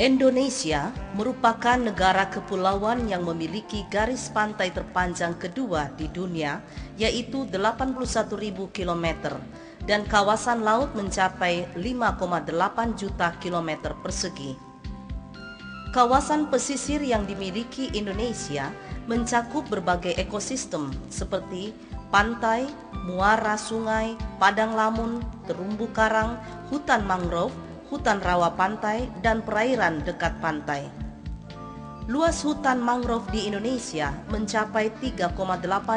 Indonesia merupakan negara kepulauan yang memiliki garis pantai terpanjang kedua di dunia, yaitu 81.000 km, dan kawasan laut mencapai 5,8 juta kilometer persegi. Kawasan pesisir yang dimiliki Indonesia mencakup berbagai ekosistem seperti pantai, muara sungai, padang lamun, terumbu karang, hutan mangrove, hutan rawa pantai, dan perairan dekat pantai. Luas hutan mangrove di Indonesia mencapai 3,8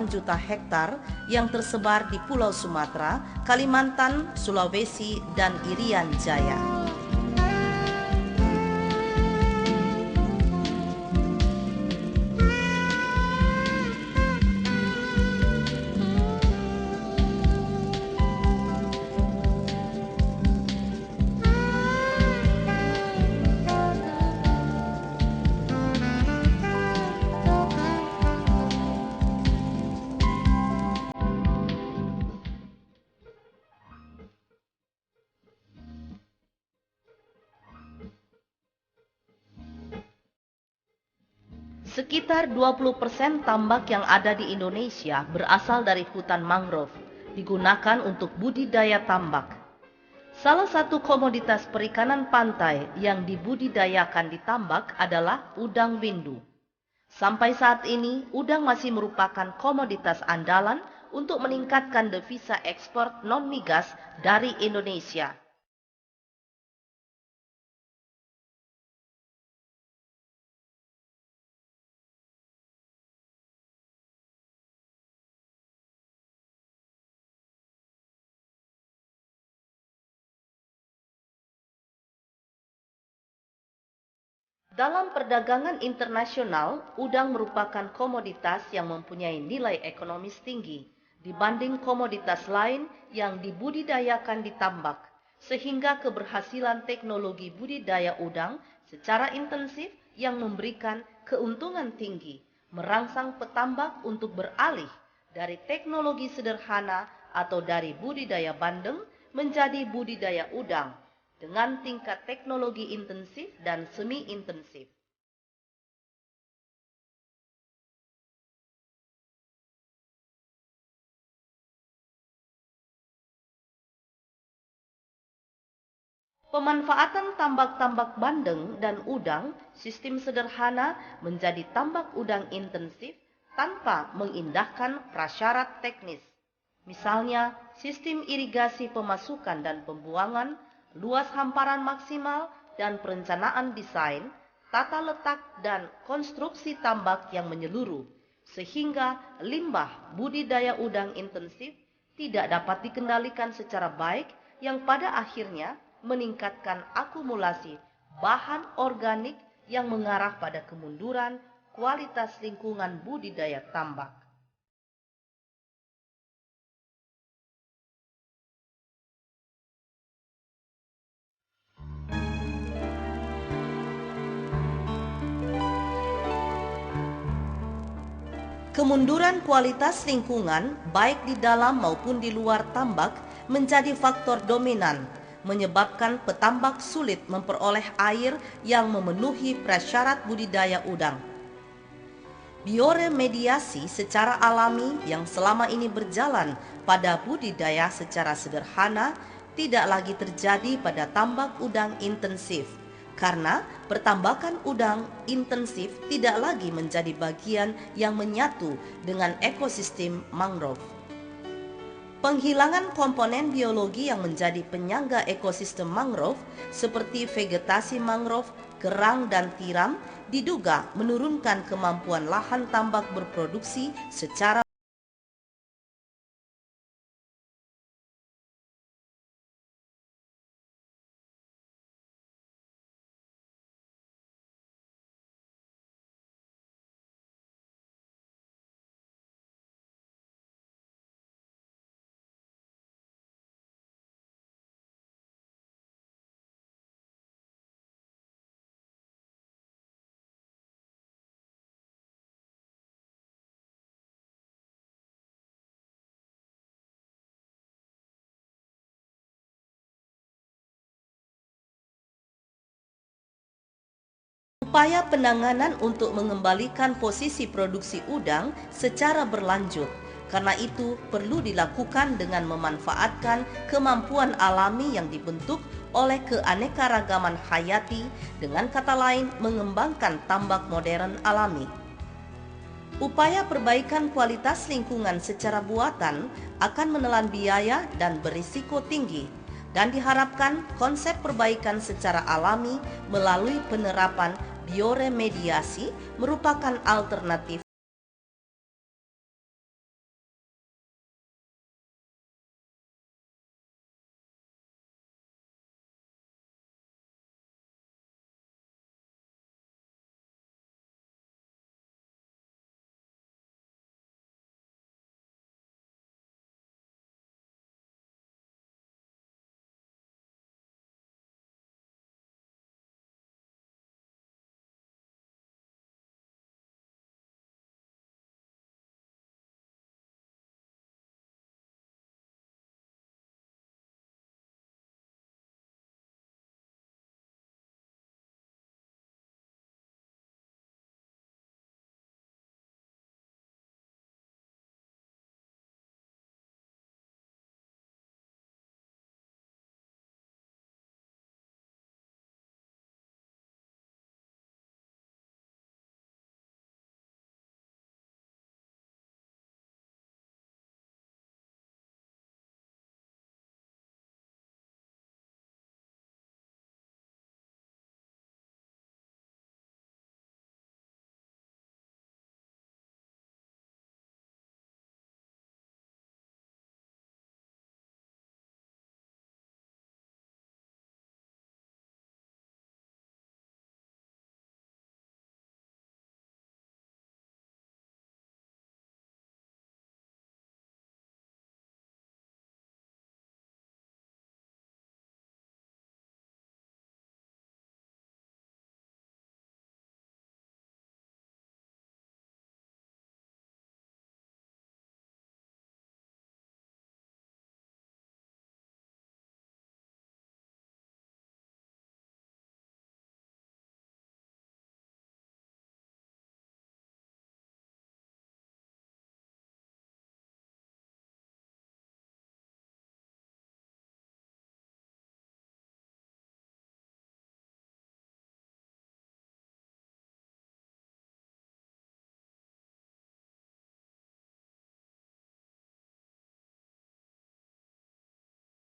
juta hektar yang tersebar di Pulau Sumatera, Kalimantan, Sulawesi, dan Irian Jaya. Sekitar 20% tambak yang ada di Indonesia berasal dari hutan mangrove, digunakan untuk budidaya tambak. Salah satu komoditas perikanan pantai yang dibudidayakan di tambak adalah udang windu. Sampai saat ini, udang masih merupakan komoditas andalan untuk meningkatkan devisa ekspor non-migas dari Indonesia. Dalam perdagangan internasional, udang merupakan komoditas yang mempunyai nilai ekonomis tinggi dibanding komoditas lain yang dibudidayakan di tambak, sehingga keberhasilan teknologi budidaya udang secara intensif yang memberikan keuntungan tinggi merangsang petambak untuk beralih dari teknologi sederhana atau dari budidaya bandeng menjadi budidaya udang dengan tingkat teknologi intensif dan semi-intensif. Pemanfaatan tambak-tambak bandeng dan udang, sistem sederhana menjadi tambak udang intensif tanpa mengindahkan prasyarat teknis. Misalnya, sistem irigasi pemasukan dan pembuangan, luas hamparan maksimal, dan perencanaan desain, tata letak, dan konstruksi tambak yang menyeluruh, sehingga limbah budidaya udang intensif tidak dapat dikendalikan secara baik yang pada akhirnya meningkatkan akumulasi bahan organik yang mengarah pada kemunduran kualitas lingkungan budidaya tambak. Kemunduran kualitas lingkungan baik di dalam maupun di luar tambak menjadi faktor dominan, menyebabkan petambak sulit memperoleh air yang memenuhi prasyarat budidaya udang. Bioremediasi secara alami yang selama ini berjalan pada budidaya secara sederhana tidak lagi terjadi pada tambak udang intensif, karena pertambakan udang intensif tidak lagi menjadi bagian yang menyatu dengan ekosistem mangrove. Penghilangan komponen biologi yang menjadi penyangga ekosistem mangrove seperti vegetasi mangrove, kerang, dan tiram diduga menurunkan kemampuan lahan tambak berproduksi secara Upaya penanganan untuk mengembalikan posisi produksi udang secara berlanjut. Karena itu perlu dilakukan dengan memanfaatkan kemampuan alami yang dibentuk oleh keanekaragaman hayati, dengan kata lain mengembangkan tambak modern alami. Upaya perbaikan kualitas lingkungan secara buatan akan menelan biaya dan berisiko tinggi, dan diharapkan konsep perbaikan secara alami melalui penerapan bioremediasi merupakan alternatif.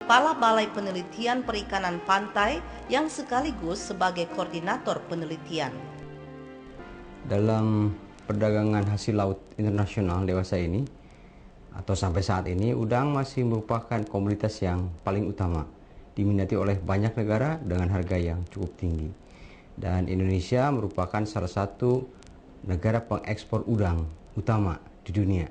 Kepala Balai Penelitian Perikanan Pantai yang sekaligus sebagai koordinator penelitian. Dalam perdagangan hasil laut internasional dewasa ini, atau sampai saat ini, udang masih merupakan komoditas yang paling utama, diminati oleh banyak negara dengan harga yang cukup tinggi. Dan Indonesia merupakan salah satu negara pengekspor udang utama di dunia.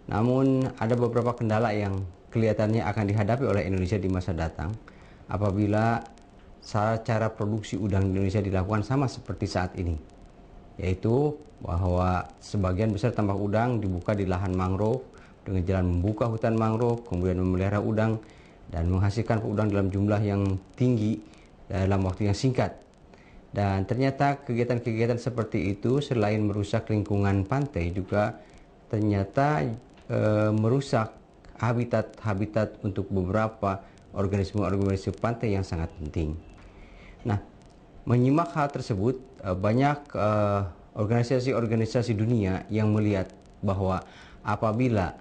Namun ada beberapa kendala yang kelihatannya akan dihadapi oleh Indonesia di masa datang apabila cara produksi udang di Indonesia dilakukan sama seperti saat ini, yaitu bahwa sebagian besar tambak udang dibuka di lahan mangrove dengan jalan membuka hutan mangrove, kemudian memelihara udang dan menghasilkan udang dalam jumlah yang tinggi dalam waktu yang singkat. Dan ternyata kegiatan-kegiatan seperti itu selain merusak lingkungan pantai juga ternyata merusak habitat untuk beberapa organisme-organisme pantai yang sangat penting. Nah, menyimak hal tersebut, banyak organisasi-organisasi dunia yang melihat bahwa apabila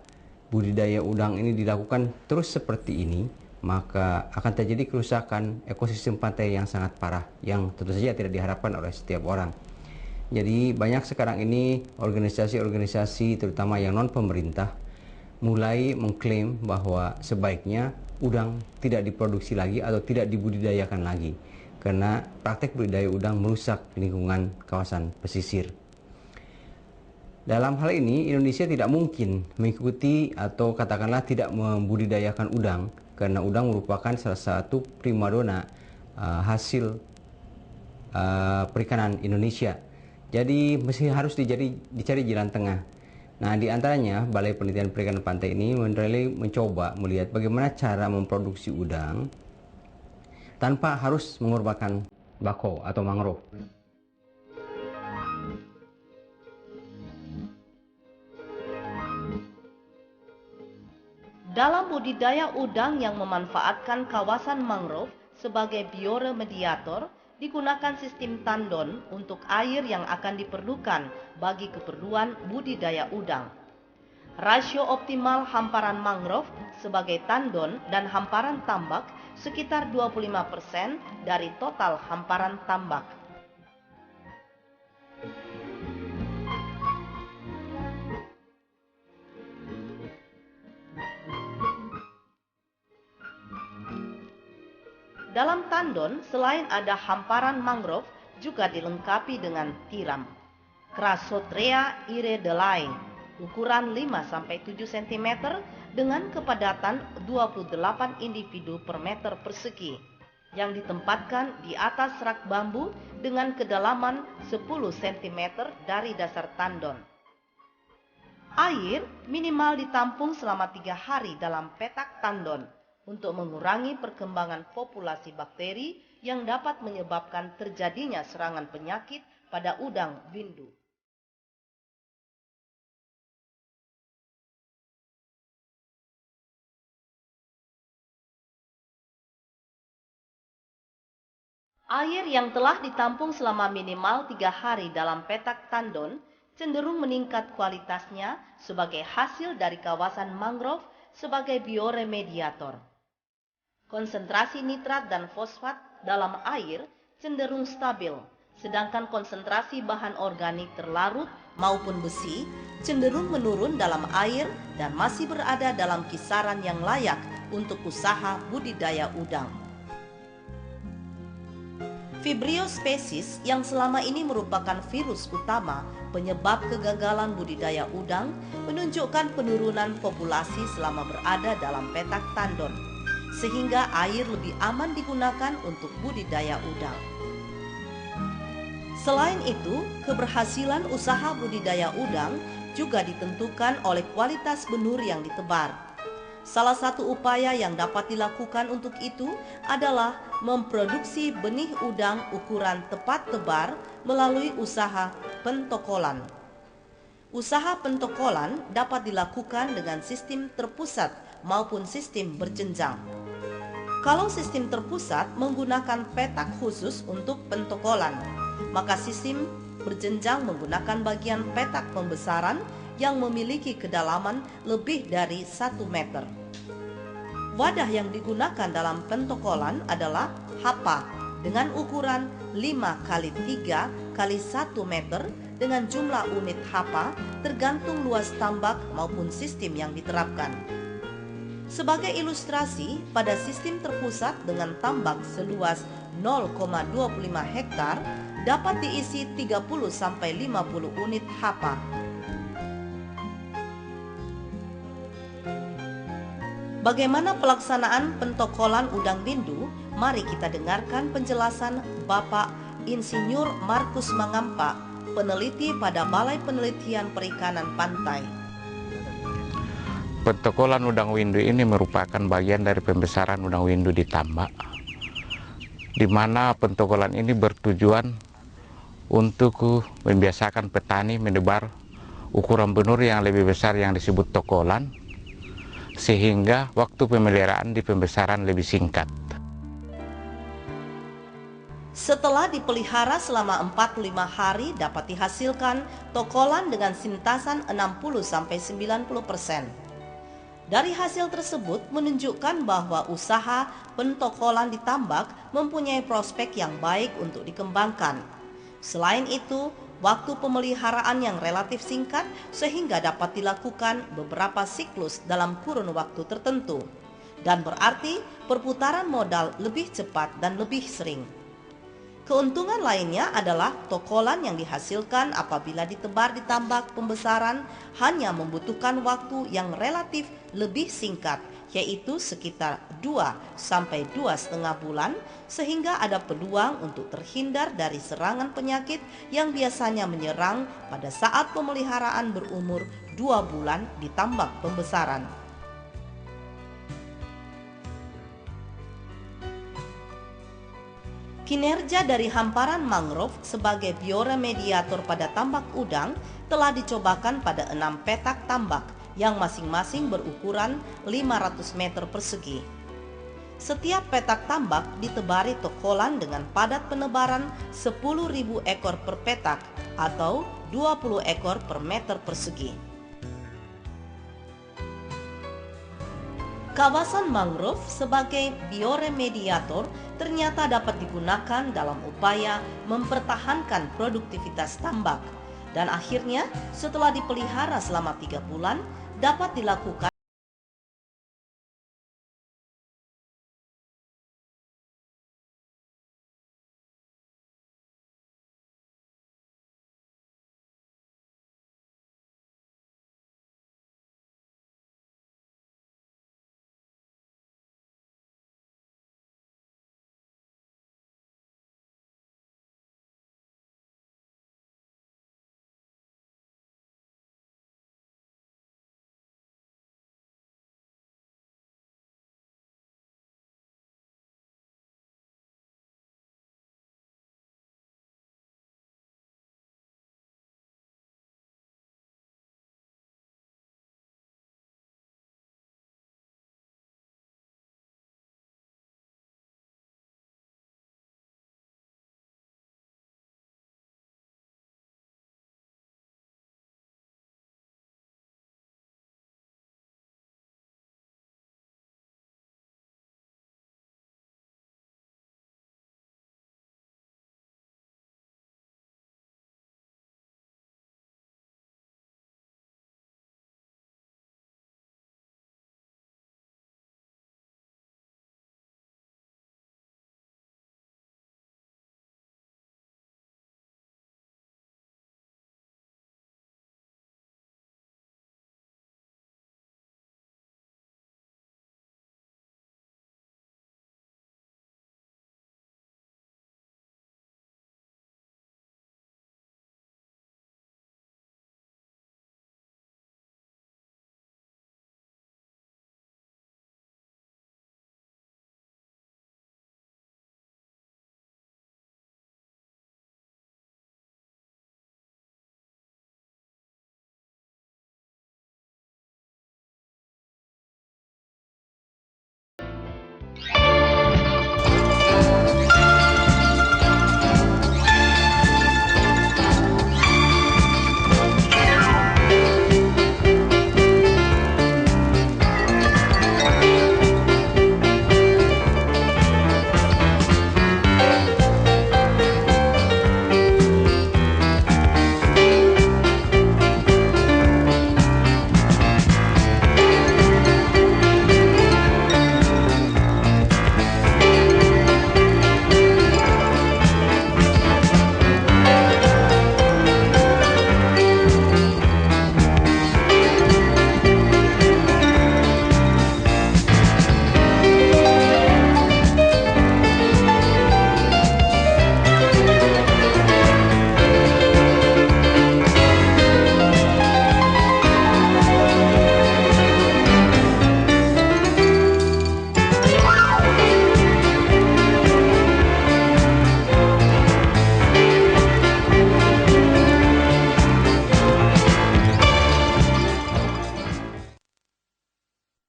budidaya udang ini dilakukan terus seperti ini, maka akan terjadi kerusakan ekosistem pantai yang sangat parah, yang tentu saja tidak diharapkan oleh setiap orang. Jadi banyak sekarang ini organisasi-organisasi terutama yang non-pemerintah mulai mengklaim bahwa sebaiknya udang tidak diproduksi lagi atau tidak dibudidayakan lagi, karena praktek budidaya udang merusak lingkungan kawasan pesisir. Dalam hal ini Indonesia tidak mungkin mengikuti atau katakanlah tidak membudidayakan udang, karena udang merupakan salah satu primadona hasil perikanan Indonesia. Jadi mesti harus dicari jalan tengah. Nah, di antaranya Balai Penelitian Perikanan Pantai ini mencoba melihat bagaimana cara memproduksi udang tanpa harus mengorbankan bakau atau mangrove. Dalam budidaya udang yang memanfaatkan kawasan mangrove sebagai bioremediator, digunakan sistem tandon untuk air yang akan diperlukan bagi keperluan budidaya udang. Rasio optimal hamparan mangrove sebagai tandon dan hamparan tambak sekitar 25% dari total hamparan tambak. Dalam tandon, selain ada hamparan mangrove, juga dilengkapi dengan tiram. Crassotrea iredelae, ukuran 5-7 cm dengan kepadatan 28 individu per meter persegi, yang ditempatkan di atas rak bambu dengan kedalaman 10 cm dari dasar tandon. Air minimal ditampung selama 3 hari dalam petak tandon untuk mengurangi perkembangan populasi bakteri yang dapat menyebabkan terjadinya serangan penyakit pada udang windu. Air yang telah ditampung selama minimal 3 hari dalam petak tandon cenderung meningkat kualitasnya sebagai hasil dari kawasan mangrove sebagai bioremediator. Konsentrasi nitrat dan fosfat dalam air cenderung stabil, sedangkan konsentrasi bahan organik terlarut maupun besi cenderung menurun dalam air dan masih berada dalam kisaran yang layak untuk usaha budidaya udang. Vibrio species yang selama ini merupakan virus utama penyebab kegagalan budidaya udang menunjukkan penurunan populasi selama berada dalam petak tandon, sehingga air lebih aman digunakan untuk budidaya udang. Selain itu, keberhasilan usaha budidaya udang juga ditentukan oleh kualitas benur yang ditebar. Salah satu upaya yang dapat dilakukan untuk itu adalah memproduksi benih udang ukuran tepat tebar melalui usaha pentokolan. Usaha pentokolan dapat dilakukan dengan sistem terpusat maupun sistem berjenjang. Kalau sistem terpusat menggunakan petak khusus untuk pentokolan, maka sistem berjenjang menggunakan bagian petak pembesaran yang memiliki kedalaman lebih dari 1 meter. Wadah yang digunakan dalam pentokolan adalah hapa dengan ukuran 5x3 x 1 meter dengan jumlah unit hapa tergantung luas tambak maupun sistem yang diterapkan. Sebagai ilustrasi, pada sistem terpusat dengan tambak seluas 0,25 hektar dapat diisi 30-50 unit hapa. Bagaimana pelaksanaan pentokolan udang windu? Mari kita dengarkan penjelasan Bapak Insinyur Markus Mangampa, peneliti pada Balai Penelitian Perikanan Pantai. Pentokolan udang windu ini merupakan bagian dari pembesaran udang windu di tambak, di mana pentokolan ini bertujuan untuk membiasakan petani menebar ukuran benur yang lebih besar yang disebut tokolan, sehingga waktu pemeliharaan di pembesaran lebih singkat. Setelah dipelihara selama 45 hari dapat dihasilkan tokolan dengan sintasan 60-90%. Dari hasil tersebut menunjukkan bahwa usaha pentokolan di tambak mempunyai prospek yang baik untuk dikembangkan. Selain itu, waktu pemeliharaan yang relatif singkat sehingga dapat dilakukan beberapa siklus dalam kurun waktu tertentu, dan berarti perputaran modal lebih cepat dan lebih sering. Keuntungan lainnya adalah tokolan yang dihasilkan apabila ditebar di tambak pembesaran hanya membutuhkan waktu yang relatif lebih singkat, yaitu sekitar 2-2,5 bulan, sehingga ada peluang untuk terhindar dari serangan penyakit yang biasanya menyerang pada saat pemeliharaan berumur 2 bulan di tambak pembesaran. Kinerja dari hamparan mangrove sebagai bioremediator pada tambak udang telah dicobakan pada 6 petak tambak yang masing-masing berukuran 500 meter persegi. Setiap petak tambak ditebari tokolan dengan padat penebaran 10.000 ekor per petak atau 20 ekor per meter persegi. Kawasan mangrove sebagai bioremediator ternyata dapat digunakan dalam upaya mempertahankan produktivitas tambak, dan akhirnya setelah dipelihara selama 3 bulan dapat dilakukan